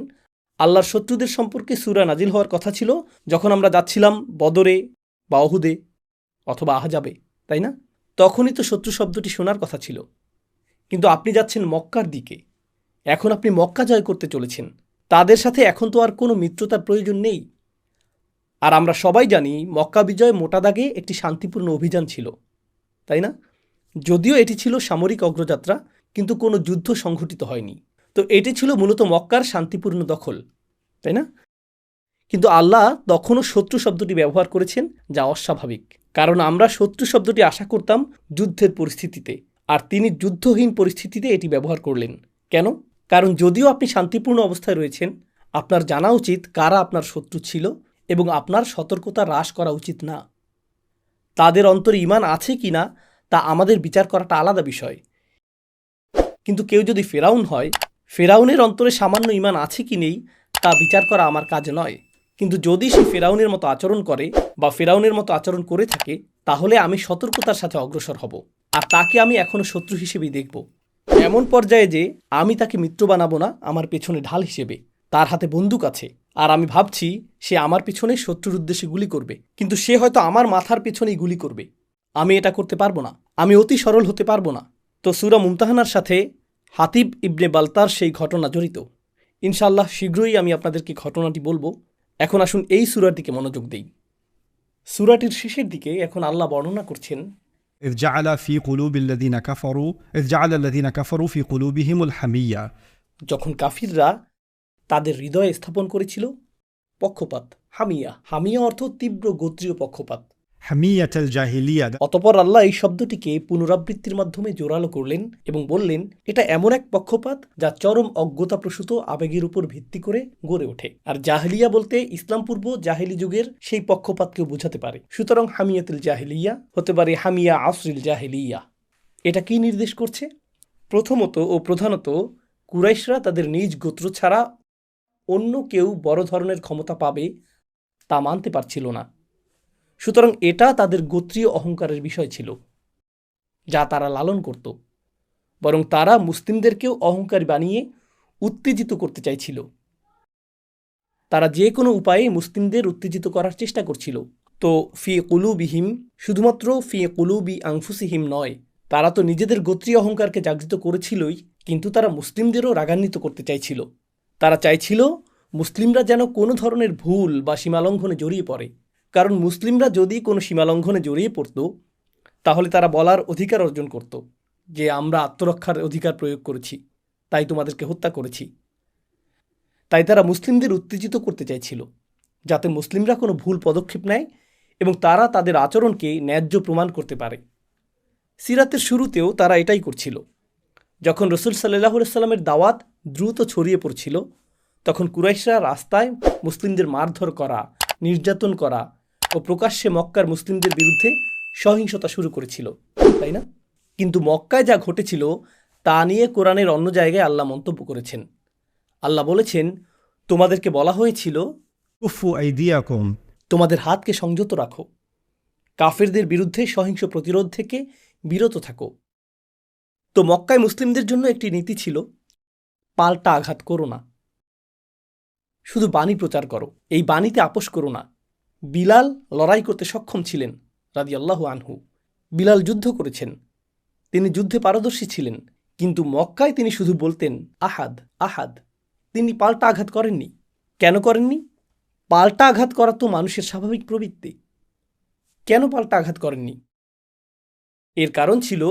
আল্লাহর শত্রুদের সম্পর্কে সূরা নাজিল হওয়ার কথা ছিল যখন আমরা যাচ্ছিলাম বদরে বা উহুদে অথবা আহজাবে, তাই না? তখনই তো শত্রু শব্দটি শোনার কথা ছিল। কিন্তু আপনি যাচ্ছেন মক্কার দিকে। এখন আপনি মক্কা জয় করতে চলেছেন। তাদের সাথে এখন তো আর কোনো মিত্রতার প্রয়োজন নেই। আর আমরা সবাই জানি মক্কা বিজয় মোটা দাগে একটি শান্তিপূর্ণ অভিযান ছিল, তাই না? যদিও এটি ছিল সামরিক অগ্রযাত্রা, কিন্তু কোনো যুদ্ধ সংঘটিত হয়নি। তো এটি ছিল মূলত মক্কার শান্তিপূর্ণ দখল, তাই না? কিন্তু আল্লাহ তখনও শত্রু শব্দটি ব্যবহার করেছেন, যা অস্বাভাবিক। কারণ আমরা শত্রু শব্দটি আশা করতাম যুদ্ধের পরিস্থিতিতে, আর তিনি যুদ্ধহীন পরিস্থিতিতে এটি ব্যবহার করলেন। কেন? কারণ যদিও আপনি শান্তিপূর্ণ অবস্থায় রয়েছেন, আপনার জানা উচিত কারা আপনার শত্রু ছিল এবং আপনার সতর্কতা হ্রাস করা উচিত না। তাদের অন্তরে ঈমান আছে কি না তা আমাদের বিচার করাটা আলাদা বিষয়। কিন্তু কেউ যদি ফেরাউন হয়, ফেরাউনের অন্তরে সামান্য ঈমান আছে কি নেই তা বিচার করা আমার কাজ নয়। কিন্তু যদি সে ফেরাউনের মতো আচরণ করে বা ফেরাউনের মতো আচরণ করে থাকে, তাহলে আমি সতর্কতার সাথে অগ্রসর হব, আর তাকে আমি এখনও শত্রু হিসেবেই দেখব। এমন পর্যায়ে যে আমি তাকে মিত্র বানাবো না, আমার পেছনে ঢাল হিসেবে। তার হাতে বন্দুক আছে, আর আমি ভাবছি সে আমার পিছনে শত্রুর উদ্দেশ্যে গুলি করবে, কিন্তু সে হয়তো আমার মাথার পেছনেই গুলি করবে। আমি এটা করতে পারবো না, আমি অতি সরল হতে পারবো না। তো সূরা মুমতাহানার সাথে হাতিব ইবনে বালতার সেই ঘটনা জড়িত। ইনশাআল্লাহ শীঘ্রই আমি আপনাদেরকে ঘটনাটি বলবো। এখন আসুন এই সূরার দিকে মনোযোগ দেই। সূরাটির শেষের দিকে এখন আল্লাহ বর্ণনা করছেন, إذ جعل الذين كفروا في قلوبهم الحمية যখন কাফিররা তাদের হৃদয়ে স্থাপন করেছিল পক্ষপাত। হামিয়া, হামিয়া অর্থ তীব্র গোত্রীয় পক্ষপাত। حمية الجاهلية. অতপর আল্লাহ এই শব্দটিকে পুনরাবৃত্তির মাধ্যমে জোরালো করলেন এবং বললেন, এটা এমন এক পক্ষপাত যা চরম অজ্ঞতাপ্রসূত আবেগের উপর ভিত্তি করে গড়ে ওঠে। আর জাহেলিয়া বলতে ইসলাম পূর্ব জাহেলি যুগের সেই পক্ষপাতকেও বোঝাতে পারে। সুতরাং হামিয়াতুল জাহেলিয়া হতে পারে হামিয়া আসরিল জাহেলিয়া। এটা কি নির্দেশ করছে? প্রথমত ও প্রধানত কুরাইশরা তাদের নিজ গোত্র ছাড়া অন্য কেউ বড় ধরনের ক্ষমতা পাবে তা মানতে পারছিল না। সুতরাং এটা তাদের গোত্রীয় অহংকারের বিষয় ছিল, যা তারা লালন করত। বরং তারা মুসলিমদেরকেও অহংকারী বানিয়ে উত্তেজিত করতে চাইছিল। তারা যে কোনো উপায়ে মুসলিমদের উত্তেজিত করার চেষ্টা করছিল। তো ফি কুলুবিহিম শুধুমাত্র ফি কুলুবি আনফুসিহিম নয়, তারা তো নিজেদের গোত্রীয় অহংকারকে জাগৃত করেছিলই, কিন্তু তারা মুসলিমদেরও রাগান্বিত করতে চাইছিল। তারা চাইছিল মুসলিমরা যেন কোনো ধরনের ভুল বা সীমালঙ্ঘনে জড়িয়ে পড়ে। কারণ মুসলিমরা যদি কোনো সীমালঙ্ঘনে জড়িয়ে পড়ত, তাহলে তারা বলার অধিকার অর্জন করত যে আমরা আত্মরক্ষার অধিকার প্রয়োগ করেছি, তাই তোমাদেরকে হত্যা করেছি। তাই তারা মুসলিমদের উত্তেজিত করতে চাইছিল, যাতে মুসলিমরা কোনো ভুল পদক্ষেপ নেয় এবং তারা তাদের আচরণকে ন্যায্য প্রমাণ করতে পারে। সিরাতের শুরুতেও তারা এটাই করছিল। যখন রসুল সাল্লাল্লাহু আলাইহি সাল্লামের দাওয়াত দ্রুত ছড়িয়ে পড়ছিল, তখন কুরাইশরা রাস্তায় মুসলিমদের মারধর করা, নির্যাতন করা ও প্রকাশ্যে মক্কার মুসলিমদের বিরুদ্ধে সহিংসতা শুরু করেছিল, তাই না? কিন্তু মক্কায় যা ঘটেছিল তা নিয়ে কোরআনের অন্য জায়গায় আল্লাহ মন্তব্য করেছেন। আল্লাহ বলেছেন, তোমাদেরকে বলা হয়েছিল كفوا أيديكم. তোমাদের হাতকে সংযত রাখো, কাফেরদের বিরুদ্ধে সহিংস প্রতিরোধ থেকে বিরত থাকো। তো মক্কায় মুসলিমদের জন্য একটি নীতি ছিল, পাল্টা আঘাত করো না, শুধু বাণী প্রচার করো, এই বাণীতে আপোষ করো না। বিলাল লড়াই করতে সক্ষম ছিলেন রাদিয়াল্লাহু আনহু। বিলাল যুদ্ধ করেছেন, তিনি যুদ্ধে পারদর্শী ছিলেন, কিন্তু মক্কায় তিনি শুধু বলতেন আহাদ আহাদ। তিনি পাল্টা আঘাত করেননি। কেন করেননি? পাল্টা আঘাত করা তো মানুষের স্বাভাবিক প্রবৃত্তি। কেন পাল্টা আঘাত করেননি? এর কারণ ছিল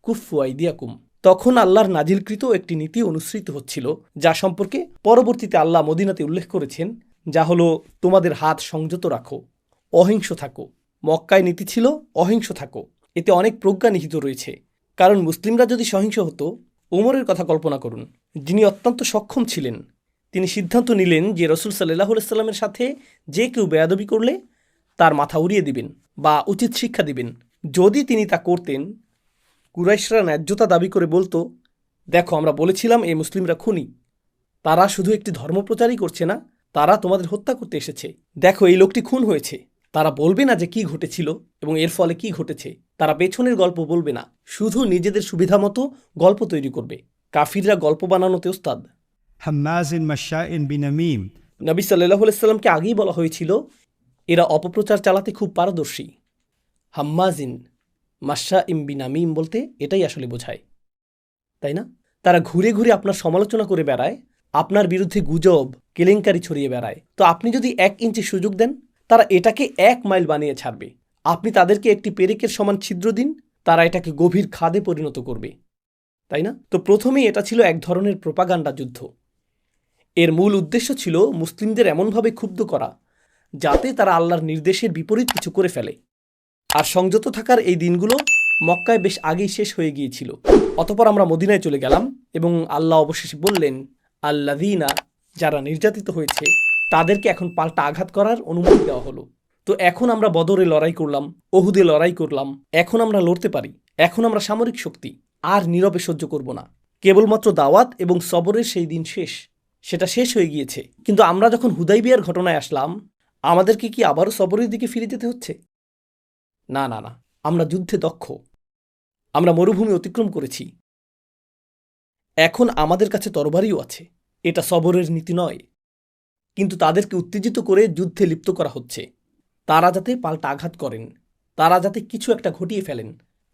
কুফু আইদিয়াকুম। তখন আল্লাহর নাজিলকৃত একটি নীতি অনুসৃত হচ্ছিল, যা সম্পর্কে পরবর্তীতে আল্লাহ মদিনাতে উল্লেখ করেছেন, যা হলো তোমাদের হাত সংযত রাখো, অহিংস থাকো। মক্কায় নীতি ছিল অহিংস থাকো। এতে অনেক প্রজ্ঞা নিহিত রয়েছে। কারণ মুসলিমরা যদি সহিংস হতো, ওমরের কথা কল্পনা করুন, যিনি অত্যন্ত সক্ষম ছিলেন। তিনি সিদ্ধান্ত নিলেন যে রসুল সাল্লাল্লাহু আলাইহি সাল্লামের সাথে যে কেউ বেয়াদবি করলে তার মাথা উড়িয়ে দিবেন বা উচিত শিক্ষা দিবেন। যদি তিনি তা করতেন, কুরাইশরা ন্যায্যতা দাবি করে বলতো, দেখো আমরা বলেছিলাম এই মুসলিমরা খুনি, তারা শুধু একটি ধর্মপ্রচারই করছে না, তারা তোমাদের হত্যা করতে এসেছে। দেখো এই লোকটি খুন হয়েছে। তারা বলবে না যে কি ঘটেছিল এবং এর ফলে কি ঘটেছে। তারা পেছনের গল্প বলবে না, শুধু নিজেদের সুবিধা মতো গল্প তৈরি করবে। কাফিররা গল্প বানানোতে ওস্তাদ। هماز مشاء بنميم. নবী সাল্লাল্লাহু আলাইহি সাল্লামকে আগেই বলা হয়েছিল এরা অপপ্রচার চালাতে খুব পারদর্শী। হাম্মাজিন মাশা ইম বিনামিম বলতে এটাই আসলে বোঝায়। তাই না? তারা ঘুরে ঘুরে আপনার সমালোচনা করে বেড়ায়, আপনার বিরুদ্ধে গুজব কেলেঙ্কারি ছড়িয়ে বেড়ায়। তো আপনি যদি 1 ইঞ্চি সুযোগ দেন, তারা এটাকে 1 মাইল বানিয়ে ছাড়বে। আপনি তাদেরকে একটি পেরেকের সমান ছিদ্র দিন, তারা এটাকে গভীর খাদে পরিণত করবে। তাই না? তো প্রথমেই এটা ছিল এক ধরনের প্রোপাগান্ডা যুদ্ধ। এর মূল উদ্দেশ্য ছিল মুসলিমদের এমনভাবে ক্ষুব্ধ করা যাতে তারা আল্লাহর নির্দেশের বিপরীত কিছু করে ফেলে। আর সংযত থাকার এই দিনগুলো মক্কায় বেশ আগেই শেষ হয়ে গিয়েছিল। অতঃপর আমরা মদিনায় চলে গেলাম এবং আল্লাহ অবশেষে বললেন, আল্লাযীনা, যারা নির্যাতিত হয়েছে তাদেরকে এখন পাল্টা আঘাত করার অনুমতি দেওয়া হলো। তো এখন আমরা বদরে লড়াই করলাম, ওহুদে লড়াই করলাম, এখন আমরা লড়তে পারি, এখন আমরা সামরিক শক্তি, আর নীরবে সহ্য করব না। কেবলমাত্র দাওয়াত এবং সবরের সেই দিন শেষ, সেটা শেষ হয়ে গিয়েছে। কিন্তু আমরা যখন হুদাইবিয়ার ঘটনায় আসলাম, আমাদেরকে কি আবারও সবরের দিকে ফিরে যেতে হচ্ছে? না না না, আমরা যুদ্ধে দক্ষ, আমরা মরুভূমি অতিক্রম করেছি, এখন আমাদের কাছে তরবারিও আছে। এটা সবরের নীতি নয়, কিন্তু তাদেরকে উত্তেজিত করে যুদ্ধে লিপ্ত করা হচ্ছে, তারা যাতে পাল্টা আঘাত করেন, তারা যাতে কিছু একটা ঘটিয়ে ফেলেন।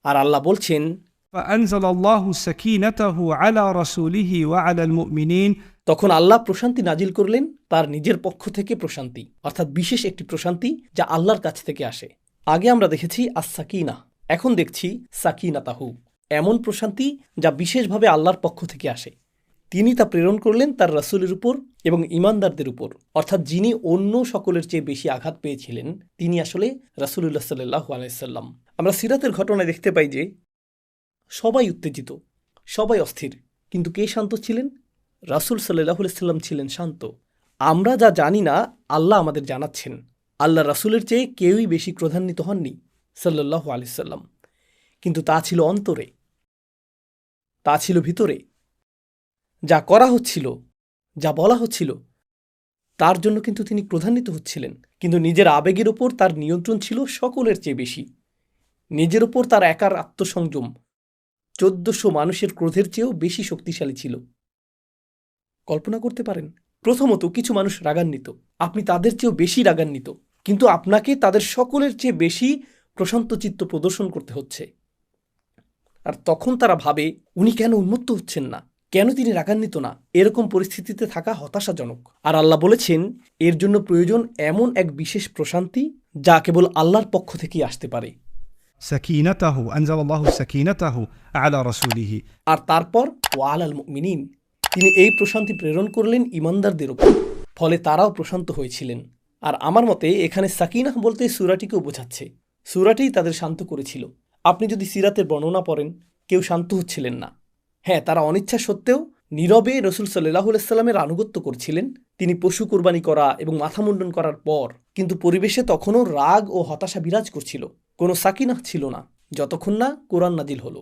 আর আল্লাহ বলছেন, فأنزل الله سكينته على رسوله وعلى المؤمنين তখন আল্লাহ প্রশান্তি নাজিল করলেন, তার নিজের পক্ষ থেকে প্রশান্তি, অর্থাৎ বিশেষ একটি প্রশান্তি যা আল্লাহর কাছ থেকে আসে। আগে আমরা দেখেছি আস-সাকিনা, এখন দেখছি সাকিনাতাহু, এমন প্রশান্তি যা বিশেষভাবে আল্লাহর পক্ষ থেকে আসে। তিনি তা প্রেরণ করলেন তার রাসূলের উপর এবং ঈমানদারদের উপর, অর্থাৎ যিনি অন্য সকলের চেয়ে বেশি আঘাত পেয়েছিলেন তিনি আসলে রাসূলুল্লাহ সাল্লাল্লাহু আলাইহি সাল্লাম। আমরা সিরাতের ঘটনায় দেখতে পাই যে সবাই উত্তেজিত, সবাই অস্থির, কিন্তু কে শান্ত ছিলেন? রাসূল সাল্লাল্লাহু আলাইহি সাল্লাম ছিলেন শান্ত। আমরা যা জানি না আল্লাহ আমাদের জানাচ্ছেন। আল্লাহ রাসূলের চেয়ে কেউই বেশি ক্রোধান্বিত হননি সাল্লাল্লাহু আলাইহি সাল্লাম, কিন্তু তা ছিল অন্তরে, তা ছিল ভিতরে। যা করা হচ্ছিল, যা বলা হচ্ছিল, তার জন্য কিন্তু তিনি ক্রোধান্বিত হচ্ছিলেন, কিন্তু নিজের আবেগের ওপর তার নিয়ন্ত্রণ ছিল সকলের চেয়ে বেশি। নিজের ওপর তার একার আত্মসংযম 1400 মানুষের ক্রোধের চেয়েও বেশি শক্তিশালী ছিল। কল্পনা করতে পারেন? প্রথমত, কিছু মানুষ রাগান্বিত, আপনি তাদের চেয়েও বেশি রাগান্বিত, কিন্তু আপনাকে তাদের সকলের চেয়ে বেশি প্রশান্ত চিত্ত প্রদর্শন করতে হচ্ছে। আর তখন তারা ভাবে, উনি কেন উন্মত্ত হচ্ছেন না, কেন তিনি রাগান্বিত না? এরকম পরিস্থিতিতে থাকা হতাশাজনক। আর আল্লাহ বলেছেন, এর জন্য প্রয়োজন এমন এক বিশেষ প্রশান্তি যা কেবল আল্লাহর পক্ষ থেকেই আসতে পারে। سكينته أنزل الله سكينته على رسوله আর তারপর ওয়ালাল মুমিনিন, তিনি এই প্রশান্তি প্রেরণ করলেন ঈমানদারদের উপর, ফলে তারাও প্রশান্ত হয়েছিলেন। আর আমার মতে এখানে সাকিনাহ বলতে সূরাটিকেও বোঝাচ্ছে। সূরাটিই তাদের শান্ত করেছিল। আপনি যদি সিরাতের বর্ণনা পড়েন, কেউ শান্ত হচ্ছিলেন না। হ্যাঁ, তারা অনিচ্ছা সত্ত্বেও নীরবে রাসূল সাল্লাল্লাহু আলাইহি সাল্লামের আনুগত্য করছিলেন। তিনি পশু কুরবানি করা এবং মাথা মুন্ডন করার পর, কিন্তু পরিবেশে তখনও রাগ ও হতাশা বিরাজ করছিল। কোনো সাকিনাহ ছিল না যতক্ষণ না কোরআন নাজিল হলো।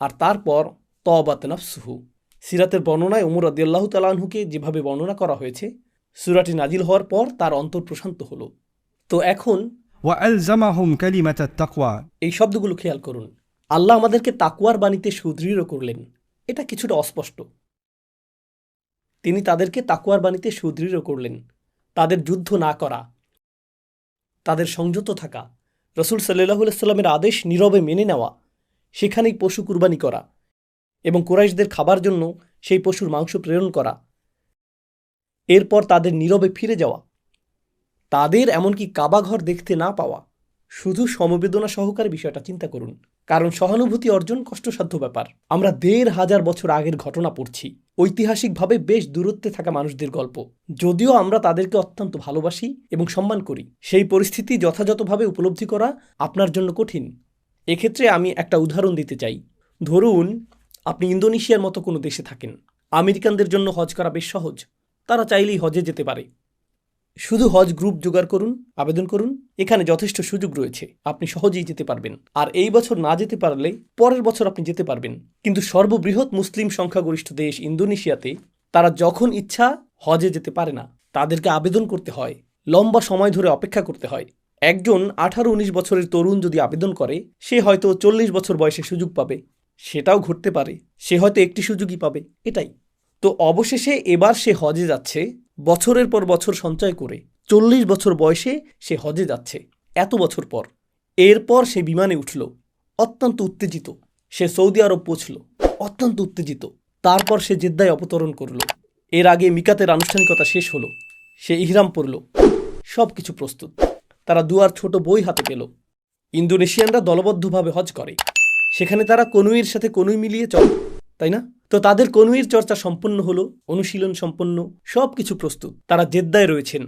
আর তারপর তওবাত নাফসুহু, সিরাতের বর্ণনায় ওমর রাদিয়াল্লাহু তাআলা আনহুকে যেভাবে বর্ণনা করা হয়েছে, সূরাটি নাজিল হওয়ার পর তার অন্তর প্রশান্ত হলো। তো এখন وألزمهم كلمة التقوى এই শব্দগুলো খেয়াল করুন। আল্লাহ আমাদেরকে তাকওয়ার বাণীতে সুদৃঢ় করলেন। এটা কিছুটা অস্পষ্ট। তিনি তাদেরকে তাকওয়ার বাণীতে সুদৃঢ় করলেন, তাদের যুদ্ধ না করা, তাদের সংযত থাকা, রাসূল সাল্লাল্লাহু আলাইহি সাল্লামের আদেশ নীরবে মেনে নেওয়া, সেখানেই পশু কুরবানি করা এবং কুরাইশদের খাবার জন্য সেই পশুর মাংস প্রেরণ করা, এরপর তাদের নীরবে ফিরে যাওয়া, তাদের এমনকি কাবাঘর দেখতে না পাওয়া। শুধু সমবেদনা সহকারে বিষয়টা চিন্তা করুন, কারণ সহানুভূতি অর্জন কষ্টসাধ্য ব্যাপার। আমরা ১৫০০ বছর আগের ঘটনা পড়ছি, ঐতিহাসিকভাবে বেশ দূরত্বে থাকা মানুষদের গল্প। যদিও আমরা তাদেরকে অত্যন্ত ভালোবাসি এবং সম্মান করি, সেই পরিস্থিতি যথাযথভাবে উপলব্ধি করা আপনার জন্য কঠিন। এক্ষেত্রে আমি একটা উদাহরণ দিতে চাই। ধরুন আপনি ইন্দোনেশিয়ার মতো কোনো দেশে থাকেন। আমেরিকানদের জন্য হজ করা বেশ সহজ, তারা চাইলেই হজে যেতে পারে। শুধু হজ গ্রুপ জোগাড় করুন, আবেদন করুন, এখানে যথেষ্ট সুযোগ রয়েছে, আপনি সহজেই যেতে পারবেন। আর এই বছর না যেতে পারলে পরের বছর আপনি যেতে পারবেন। কিন্তু সর্ববৃহৎ মুসলিম সংখ্যাগরিষ্ঠ দেশ ইন্দোনেশিয়াতে তারা যখন ইচ্ছা হজে যেতে পারে না, তাদেরকে আবেদন করতে হয়, লম্বা সময় ধরে অপেক্ষা করতে হয়। একজন 18-19 বছরের তরুণ যদি আবেদন করে, সে হয়তো 40 বছর বয়সে সুযোগ পাবে, সেটাও ঘটতে পারে, সে হয়তো একটি সুযোগই পাবে, এটাই। তো অবশেষে এবার সে হজে যাচ্ছে, বছরের পর বছর সঞ্চয় করে 40 বছর বয়সে সে হজে যাচ্ছে, এত বছর পর। এরপর সে বিমানে উঠল, অত্যন্ত উত্তেজিত। সে সৌদি আরব পৌঁছল। অত্যন্ত উত্তেজিত। তারপর সে জেদ্দায় অবতরণ করল। এর আগে মিকাতের আনুষ্ঠানিকতা শেষ হলো। সে ইহরাম পরল। সব কিছু প্রস্তুত। তারা দুয়ার ছোট বই হাতে পেল। ইন্দোনেশিয়ানরা দলবদ্ধভাবে হজ করে। সেখানে তারা কনুইয়ের সাথে কনুই মিলিয়ে চলে, তাই না? তো তাদের কনুইয়ের চর্চা সম্পন্ন হলো, অনুশীলন সম্পন্ন, সব কিছু প্রস্তুত। তারা জেদ্দায় রয়েছেন।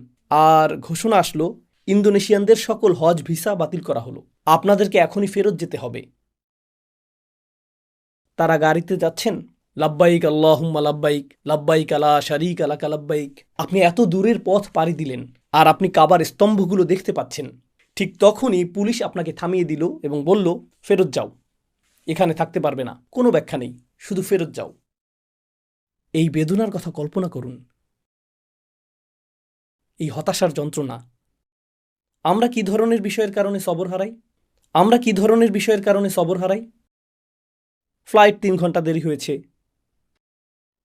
আর ঘোষণা আসলো, ইন্দোনেশিয়ানদের সকল হজ ভিসা বাতিল করা হলো। আপনাদেরকে এখনই ফেরত যেতে হবে। তারা গাড়িতে যাচ্ছেন। লাব্বাইক আল্লাহুম্মা লাব্বাইক, লাব্বাইক লা শারীকা লাকা লাব্বাইক। আপনি এত দূরের পথ পাড়ি দিলেন আর আপনি কাবার স্তম্ভগুলো দেখতে পাচ্ছেন। ঠিক তখনই পুলিশ আপনাকে থামিয়ে দিল এবং বলল, ফেরত যাও, এখানে থাকতে পারবে না, কোনো ব্যাখ্যা নেই, শুধু ফেরত যাও। এই বেদনার কথা কল্পনা করুন, এই হতাশার যন্ত্রণা। আমরা কি ধরনের বিষয়ের কারণে সবর হারাই? আমরা কি ধরনের বিষয়ের কারণে সবর হারাই? ফ্লাইট 3 ঘন্টা দেরি হয়েছে,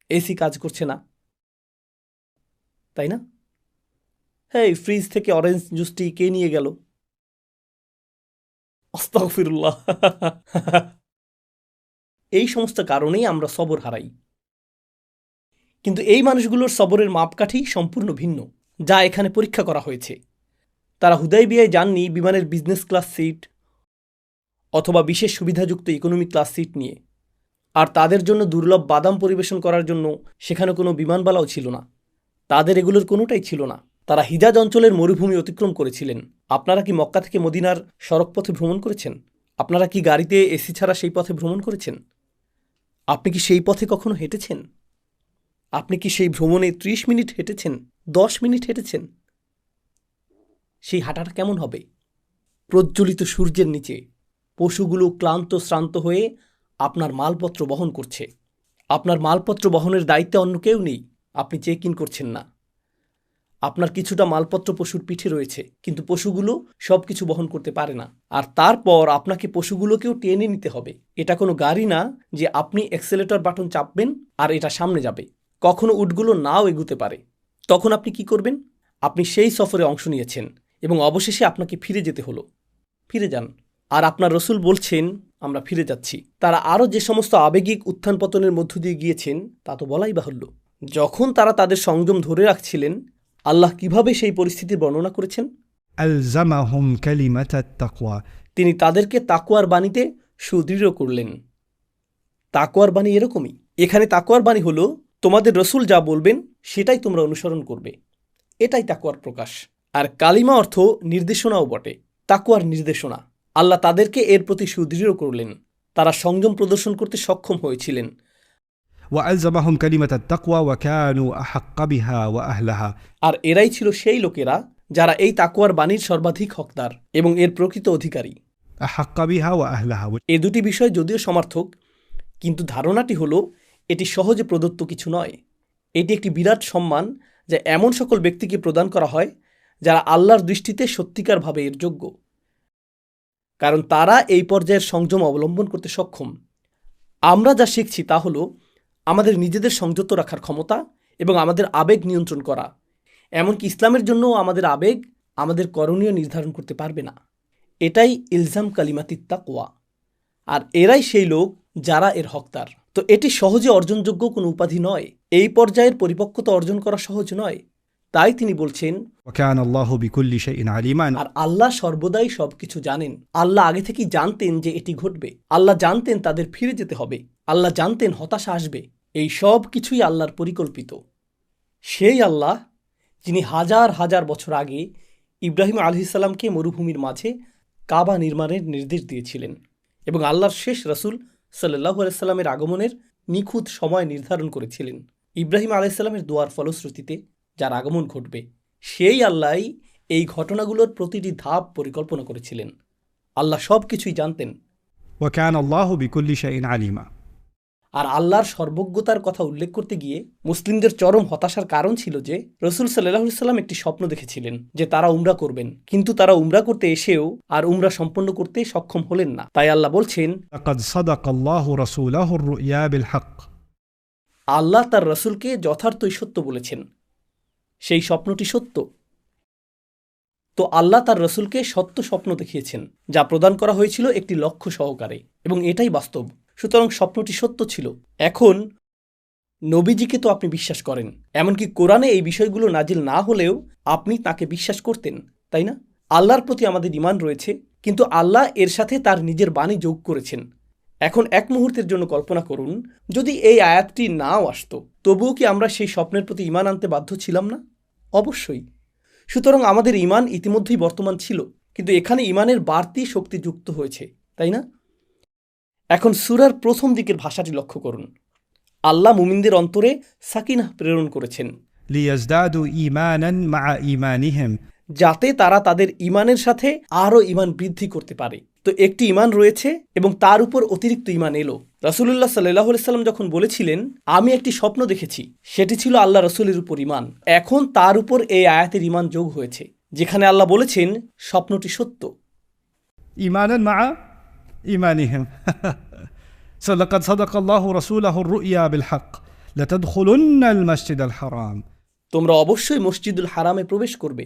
এসি কাজ করছে না, তাই না? হ্যাঁ, ফ্রিজ থেকে অরেঞ্জ জুসটি কে নিয়ে গেল? আস্তাগফিরুল্লাহ। এই সমস্ত কারণেই আমরা সবর হারাই। কিন্তু এই মানুষগুলোর সবরের মাপকাঠি সম্পূর্ণ ভিন্ন, যা এখানে পরীক্ষা করা হয়েছে। তারা হুদাইবিয়ায় যাননি বিমানের বিজনেস ক্লাস সিট অথবা বিশেষ সুবিধাযুক্ত ইকোনমি ক্লাস সিট নিয়ে। আর তাদের জন্য দুর্লভ বাদাম পরিবেশন করার জন্য সেখানে কোনো বিমানবালাও ছিল না। তাদের এগুলোর কোনোটাই ছিল না। তারা হিজাজ অঞ্চলের মরুভূমি অতিক্রম করেছিলেন। আপনারা কি মক্কা থেকে মদিনার সড়কপথে ভ্রমণ করেছেন? আপনারা কি গাড়িতে এসি ছাড়া সেই পথে ভ্রমণ করেছেন? আপনি কি সেই পথে কখনো হেঁটেছেন? আপনি কি সেই ভ্রমণে 30 মিনিট হেঁটেছেন, 10 মিনিট হেঁটেছেন? সেই হাঁটাটা কেমন হবে? প্রজ্বলিত সূর্যের নিচে পশুগুলো ক্লান্ত শ্রান্ত হয়ে আপনার মালপত্র বহন করছে। আপনার মালপত্র বহনের দায়িত্বে অন্য কেউ নেই। আপনি চেক ইন করছেন না। আপনার কিছুটা মালপত্র পশুর পিঠে রয়েছে, কিন্তু পশুগুলো সব কিছু বহন করতে পারে না। আর তারপর আপনাকে পশুগুলোকেও টেনে নিতে হবে। এটা কোনো গাড়ি না যে আপনি অ্যাক্সেলেটর বাটন চাপবেন আর এটা সামনে যাবে। কখনো উটগুলো নাও এগুতে পারে। তখন আপনি কি করবেন? আপনি সেই সফরে অংশ নিয়েছেন এবং অবশেষে আপনাকে ফিরে যেতে হলো। ফিরে যান। আর আপনার রসুল বলছেন, আমরা ফিরে যাচ্ছি। তারা আরও যে সমস্ত আবেগিক উত্থান পতনের মধ্য দিয়ে গিয়েছেন তা তো বলাই বাহুল্য। যখন তারা তাদের সংযম ধরে রাখছিলেন, আল্লাহ কিভাবে সেই পরিস্থিতির বর্ণনা করেছেন? ألزمهم كلمة التقوى তিনি তাদেরকে তাকওয়ার বাণীতে সুদৃঢ় করলেন। তাকওয়ার বাণী এরকমই। এখানে তাকওয়ার বাণী হলো, তোমাদের রসুল যা বলবেন সেটাই তোমরা অনুসরণ করবে। এটাই তাকওয়ার প্রকাশ। আর কালিমা অর্থ নির্দেশনাও বটে, তাকওয়ার নির্দেশনা। আল্লাহ তাদেরকে এর প্রতি সুদৃঢ় করলেন। তারা সংযম প্রদর্শন করতে সক্ষম হয়েছিলেন। وألزمهم كلمة التقوى وكانوا أحق بها وأهلها আর এরাই ছিল সেই লোকেরা যারা এই তাকওয়ার বাণীর সর্বাধিক হকদার এবং এর প্রকৃত অধিকারী। أحق بها وأهلها এ দুটি বিষয় যদিও সমার্থক, কিন্তু ধারণাটি হলো এটি সহজে প্রদত্ত কিছু নয়। এটি একটি বিরাট সম্মান যা এমন সকল ব্যক্তিকে প্রদান করা হয় যারা আল্লাহর দৃষ্টিতে সত্যিকারভাবে এর যোগ্য, কারণ তারা এই পর্যায়ের সংযম অবলম্বন করতে সক্ষম। আমরা যা শিখছি তা হলো আমাদের নিজেদের সংযত রাখার ক্ষমতা এবং আমাদের আবেগ নিয়ন্ত্রণ করা। এমনকি ইসলামের জন্যও আমাদের আবেগ আমাদের করণীয় নির্ধারণ করতে পারবে না। এটাই ইলজাম কালিমাতিত তাকওয়া। আর এরাই সেই লোক যারা এর হকদার। তো এটি সহজে অর্জনযোগ্য কোনো উপাধি নয়। এই পর্যায়ের পরিপক্কতা অর্জন করা সহজ নয়। তাই তিনি বলছেন, وكان الله بكل شيء عليما আর আল্লাহ সর্বদাই সবকিছু জানেন। আল্লাহ আগে থেকেই জানতেন যে এটি ঘটবে। আল্লাহ জানতেন তাদের ফিরে যেতে হবে। আল্লাহ জানতেন হতাশা আসবে। এই সব কিছুই আল্লাহর পরিকল্পিত। সেই আল্লাহ যিনি হাজার হাজার বছর আগে ইব্রাহিম আলাইহিসসালামকে মরুভূমির মাঝে কাবা নির্মাণের নির্দেশ দিয়েছিলেন এবং আল্লাহর শেষ রাসূল সাল্লাল্লাহু আলাইহি সাল্লামের আগমনের নিখুঁত সময় নির্ধারণ করেছিলেন। ইব্রাহিম আলাইহিসসালামের দোয়ার ফলশ্রুতিতে যার আগমন ঘটবে, সেই আল্লাহই এই ঘটনাগুলোর প্রতিটি ধাপ পরিকল্পনা করেছিলেন। আল্লাহ সব কিছুই জানতেন। وكان الله بكل شيء عليما আর আল্লাহর সর্বজ্ঞতার কথা উল্লেখ করতে গিয়ে মুসলিমদের চরম হতাশার কারণ ছিল যে রাসূল সাল্লাল্লাহু আলাইহি সাল্লাম একটি স্বপ্ন দেখেছিলেন যে তারা উমরা করবেন, কিন্তু তারা উমরা করতে এসেও আর উমরা সম্পন্ন করতে সক্ষম হলেন না। তাই আল্লাহ বলছেন, لقد صدق الله رسوله الرؤيا بالحق আল্লাহ তার রাসূলকে যথার্থই সত্য বলেছেন। সেই স্বপ্নটি সত্য। তো আল্লাহ তার রাসূলকে সত্য স্বপ্ন দেখিয়েছেন, যা প্রদান করা হয়েছিল একটি লক্ষ্য সহকারে, এবং এটাই বাস্তব। সুতরাং স্বপ্নটি সত্য ছিল। এখন নবীজিকে তো আপনি বিশ্বাস করেন, এমনকি কোরআনে এই বিষয়গুলো নাজিল না হলেও আপনি তাকে বিশ্বাস করতেন, তাই না? আল্লাহর প্রতি আমাদের ঈমান রয়েছে, কিন্তু আল্লাহ এর সাথে তার নিজের বাণী যোগ করেছেন। এখন এক মুহূর্তের জন্য কল্পনা করুন, যদি এই আয়াতটি নাও আসতো, তবুও কি আমরা সেই স্বপ্নের প্রতি ঈমান আনতে বাধ্য ছিলাম না? অবশ্যই। সুতরাং আমাদের ঈমান ইতিমধ্যেই বর্তমান ছিল, কিন্তু এখানে ঈমানের বাড়তি শক্তি যুক্ত হয়েছে, তাই না? এখন সূরার প্রথম দিকের ভাষাটি লক্ষ্য করুন। আল্লাহ মুমিনদের অন্তরে সাকিনাহ প্রেরণ করেছেন, ليزدادوا إيمانا مع إيمانهم যাতে তারা তাদের ঈমানের সাথে আরও ঈমান বৃদ্ধি করতে পারে। তো একটি ঈমান রয়েছে এবং তার উপর অতিরিক্ত ঈমান এলো। রাসূলুল্লাহ সাল্লাল্লাহু আলাইহি সাল্লাম যখন বলেছিলেন, আমি একটি স্বপ্ন দেখেছি, সেটি ছিল আল্লাহ রাসূলের উপর ঈমান। এখন তার উপর এই আয়াতের ঈমান যোগ হয়েছে, যেখানে আল্লাহ বলেছেন স্বপ্নটি সত্য। إيمانا مع إيمانهم لقد صدق الله رسوله الرؤيا بالحق لتدخلن المسجد الحرام তোমরা অবশ্যই মসজিদুল হারামে প্রবেশ করবে,